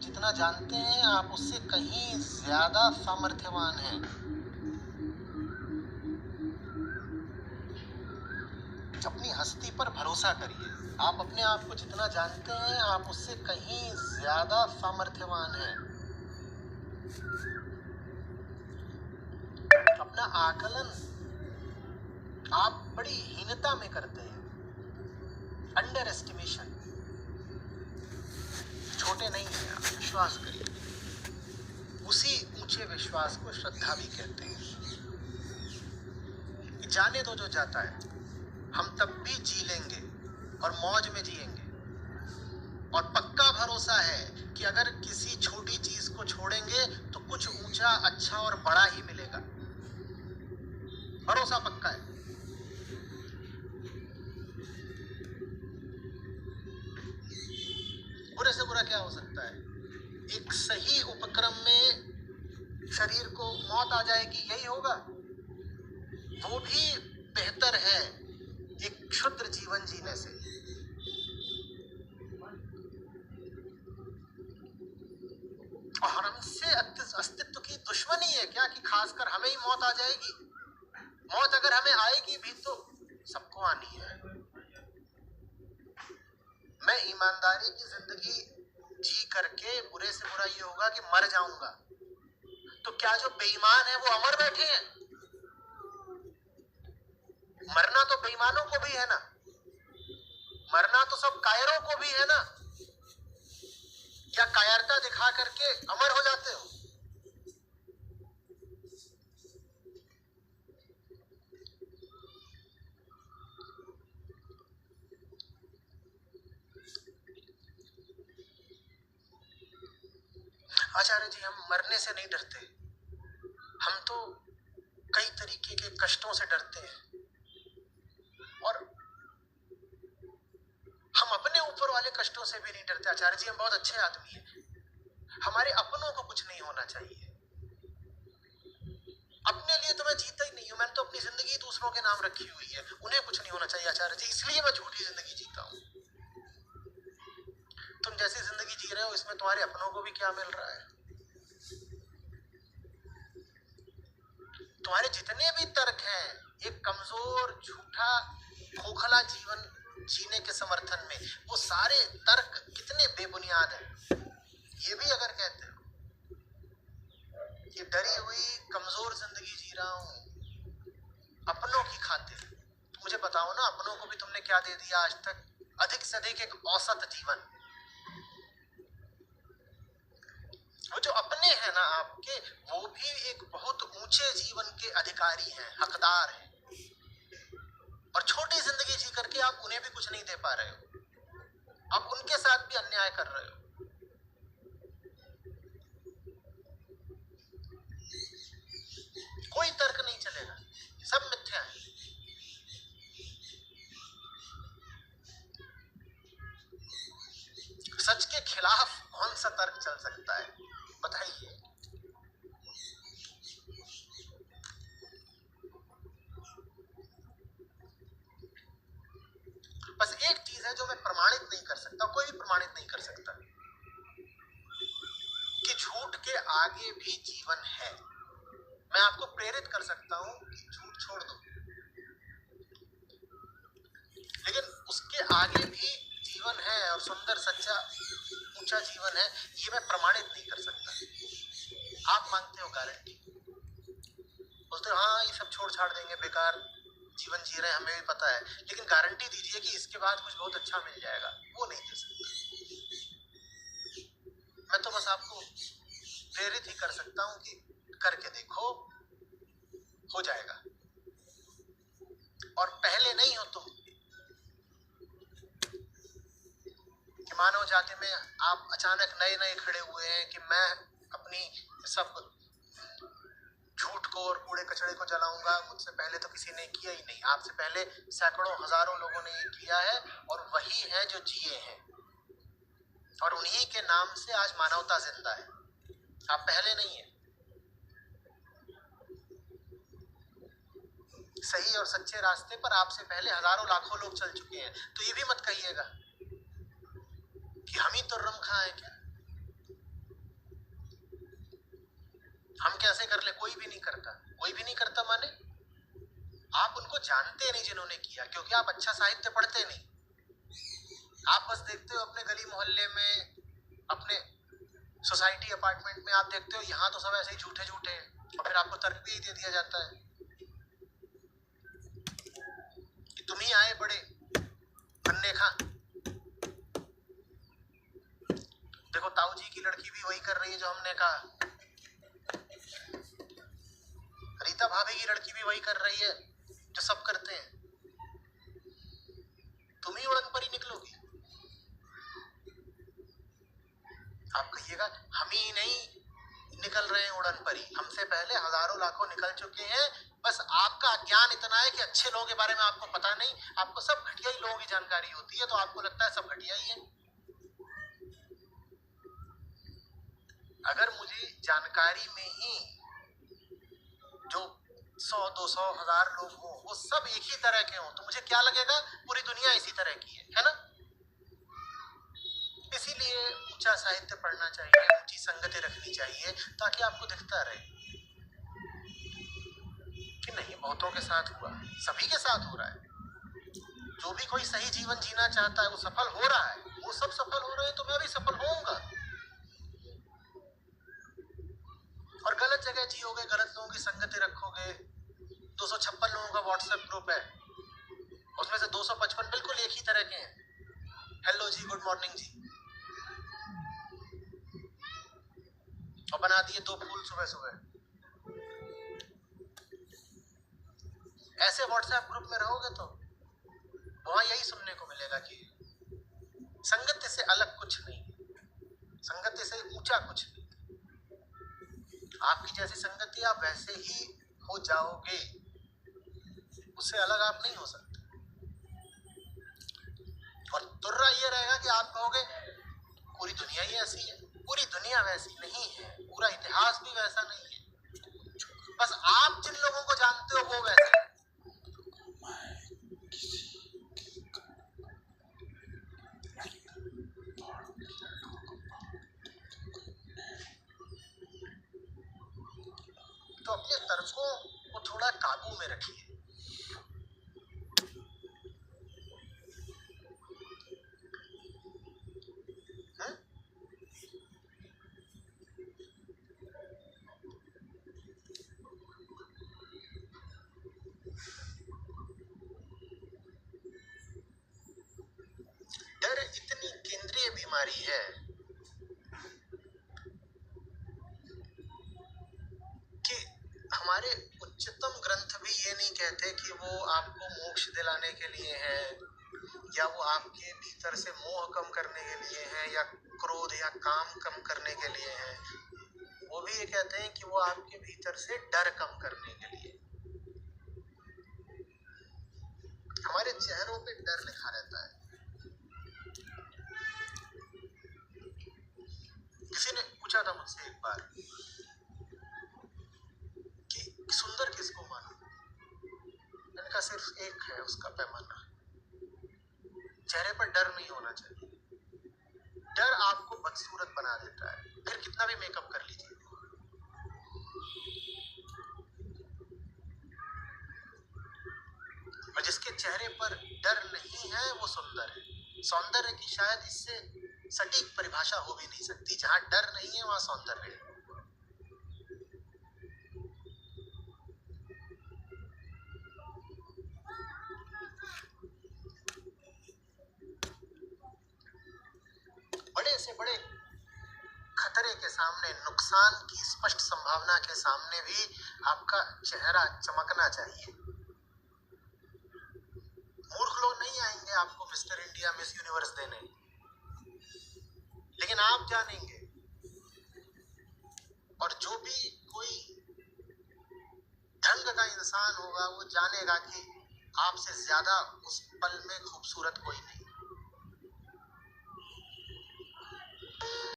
जितना जानते हैं आप उससे कहीं ज्यादा सामर्थ्यवान हैं। अपनी हस्ती पर भरोसा करिए। आप अपने आप को जितना जानते हैं आप उससे कहीं ज्यादा सामर्थ्यवान हैं। अपना आकलन आप बड़ी हीनता में करते हैं, अंडर एस्टिमेशन। छोटे नहीं हैं आप, विश्वास करिए। उसी ऊंचे विश्वास को श्रद्धा भी कहते हैं। जाने दो जो जाता है, हम तब भी जी लेंगे और मौज में जिएंगे। और पक्का भरोसा है कि अगर किसी छोटी चीज को छोड़ेंगे तो कुछ ऊंचा, अच्छा और बड़ा ही मिलेगा। भरोसा पक्का है। बुरे से बुरा क्या हो सकता है? एक सही उपक्रम में शरीर को मौत आ जाएगी, यही होगा। वो भी बेहतर है एक क्षुद्र जीवन जीने से। और हमसे अस्तित्व की दुश्मनी है क्या कि खासकर हमें ही मौत आ जाएगी? मौत अगर हमें आएगी भी तो सबको आनी है। मैं ईमानदारी की जिंदगी जी करके बुरे से बुरा ये होगा कि मर जाऊंगा। तो क्या जो बेईमान है वो अमर बैठे हैं? मरना तो बेईमानों को भी है ना, मरना तो सब कायरों को भी है ना। या कायरता दिखा करके अमर हो जाते हो? आचार्य जी, हम मरने से नहीं डरते, हम तो कई तरीके के कष्टों से डरते हैं। और हम अपने ऊपर वाले कष्टों से भी नहीं डरते। आचार्य जी, हम बहुत अच्छे आदमी हैं, हमारे अपनों को कुछ नहीं होना चाहिए। अपने लिए तो मैं जीता ही नहीं हूं, मैंने तो अपनी जिंदगी दूसरों के नाम रखी हुई है, उन्हें कुछ नहीं होना चाहिए आचार्य जी, इसलिए मैं झूठी जिंदगी जीता हूं। तुम जैसी जिंदगी जी रहे हो इसमें तुम्हारे अपनों को भी क्या मिल रहा है? तुम्हारे जितने भी तर्क हैं एक कमजोर, झूठा, खोखला जीवन जीने के समर्थन में, वो सारे तर्क कितने बेबुनियाद हैं। ये भी अगर कहते हो कि डरी हुई कमजोर जिंदगी जी रहा हूं अपनों की खातिर, तो मुझे बताओ ना, अपनों को भी तुमने क्या दे दिया आज तक? अधिक से अधिक एक औसत जीवन। वो जो अपने हैं ना आपके, वो भी एक बहुत ऊंचे जीवन के अधिकारी हैं, हकदार हैं। और छोटी जिंदगी जी करके आप उन्हें भी कुछ नहीं दे पा रहे हो, आप उनके साथ भी अन्याय कर रहे हो। कोई तर्क नहीं चलेगा, सब मिथ्या है। सच के खिलाफ कौन सा तर्क चल सकता है, बताइए? बस एक चीज है जो मैं प्रमाणित नहीं कर सकता, कोई भी प्रमाणित नहीं कर सकता, कि झूठ के आगे भी जीवन है। मैं आपको प्रेरित कर सकता हूं कि झूठ छोड़ दो, लेकिन उसके आगे भी जीवन है और सुंदर, सच्चा, ऊंचा जीवन है, ये मैं प्रमाणित नहीं कर सकता। आप मांगते हो गारंटी, बोलते हो हाँ ये सब छोड़ छाड़ देंगे, बेकार जीवन जी रहे हैं, हमें भी पता है, लेकिन गारंटी दीजिए कि इसके बाद कुछ बहुत अच्छा मिल जाएगा, वो नहीं दे सकता। मैं तो बस आपको प्रेरित ही कर सकता हूं कि करके देखो, हो जाएगा। और पहले नहीं हो तुम कि मानव जाति में आप अचानक नए नए खड़े हुए हैं कि मैं अपनी सब झूठ को और कूड़े कचड़े को जलाऊंगा, मुझसे पहले तो किसी ने किया ही नहीं। आपसे पहले सैकड़ों हजारों लोगों ने ये किया है और वही है जो जिए हैं, और उन्हीं के नाम से आज मानवता जिंदा है। आप पहले नहीं है। सही और सच्चे रास्ते पर आपसे पहले हजारों लाखों लोग चल चुके हैं। तो ये भी मत कहिएगा कि हम ही तुर्रम खां हैं क्या। हम कैसे कर ले? कोई भी नहीं करता। कोई भी नहीं करता माने आप उनको जानते नहीं जिन्होंने किया, क्योंकि आप अच्छा साहित्य पढ़ते नहीं। आप बस देखते हो अपने गली मोहल्ले में, अपने सोसाइटी अपार्टमेंट में आप देखते हो यहाँ तो सब ऐसे ही झूठे झूठे हैं, और फिर आपको तर्क भी दे दिया जाता है कि तुम ही आए बड़े अन्ने खां। देखो ताऊ जी की लड़की भी वही कर रही है जो हमने कहा, रीता भाभी की लड़की भी वही कर रही है जो सब करते हैं। तुम ही उड़न परी निकलोगी। आप कहिएगा हम ही नहीं निकल रहे हैं उड़न परी, हमसे पहले हजारों लाखों निकल चुके हैं। बस आपका अज्ञान इतना है कि अच्छे लोगों के बारे में आपको पता नहीं, आपको सब घटिया ही लोगों की जानकारी होती है, तो आपको लगता है सब घटिया ही है। अगर मुझे जानकारी में ही जो 100, 200, 1000 लोग हो वो सब एक ही तरह के हों, तो मुझे क्या लगेगा? पूरी दुनिया इसी तरह की है ना? इसीलिए ऊंचा साहित्य पढ़ना चाहिए, ऊंची संगति रखनी चाहिए, ताकि आपको दिखता रहे कि नहीं बहुतों के साथ हुआ, सभी के साथ हो रहा है। जो भी कोई सही जीवन जीना चाहता है वो सफल हो रहा है, वो सब सफल हो रहे हैं तो मैं भी सफल होऊंगा। और गलत जगह जियोगे, गलत लोगों की संगति रखोगे। 256 लोगों का व्हाट्सएप ग्रुप है, उसमें से 255 बिल्कुल एक ही तरह के हैं। हेलो जी, गुड मॉर्निंग जी, और बना दिए 2 फूल सुबह सुबह। ऐसे व्हाट्सएप ग्रुप में रहोगे तो वहां यही सुनने को मिलेगा कि संगति से अलग कुछ नहीं, संगति से ऊंचा कुछ नहीं। आपकी जैसी संगति आप वैसे ही हो जाओगे, उससे अलग आप नहीं हो सकते। और तुर्रा ये रहेगा कि आप कहोगे पूरी दुनिया ही ऐसी है। पूरी दुनिया वैसी नहीं है, पूरा इतिहास भी वैसा नहीं है, बस आप जिन लोगों को जानते हो वो वैसे हैं। तो अपने तर्कों को थोड़ा काबू में रखिए। डर इतनी केंद्रीय बीमारी है कि हमारे उच्चतम ग्रंथ भी ये नहीं कहते कि वो आपको मोक्ष दिलाने के लिए है, या वो आपके भीतर से मोह कम करने के लिए है, या क्रोध या काम कम करने के लिए है। वो भी ये कहते हैं कि वो आपके भीतर से डर कम करने के लिए। हमारे चेहरों पे डर लिखा रहता है। किसी ने पूछा था मुझसे एक बार कि सुंदर किसको मानो? मैंने कहा सिर्फ एक है उसका पैमाना, चेहरे पर डर नहीं होना चाहिए। डर आपको बदसूरत बना देता है, फिर कितना भी मेकअप कर लीजिए। और जिसके चेहरे पर डर नहीं है वो सुंदर है। सौंदर्य की शायद इससे सटीक परिभाषा हो भी नहीं सकती। जहां डर नहीं है वहां सौंदर्य है। बड़े से बड़े खतरे के सामने, नुकसान की स्पष्ट संभावना के सामने भी आपका चेहरा चमकना चाहिए। मूर्ख लोग नहीं आएंगे आपको मिस्टर इंडिया, मिस यूनिवर्स देने, लेकिन आप जानेंगे। और जो भी कोई ढंग का इंसान होगा वो जानेगा कि आपसे ज्यादा उस पल में खूबसूरत कोई नहीं।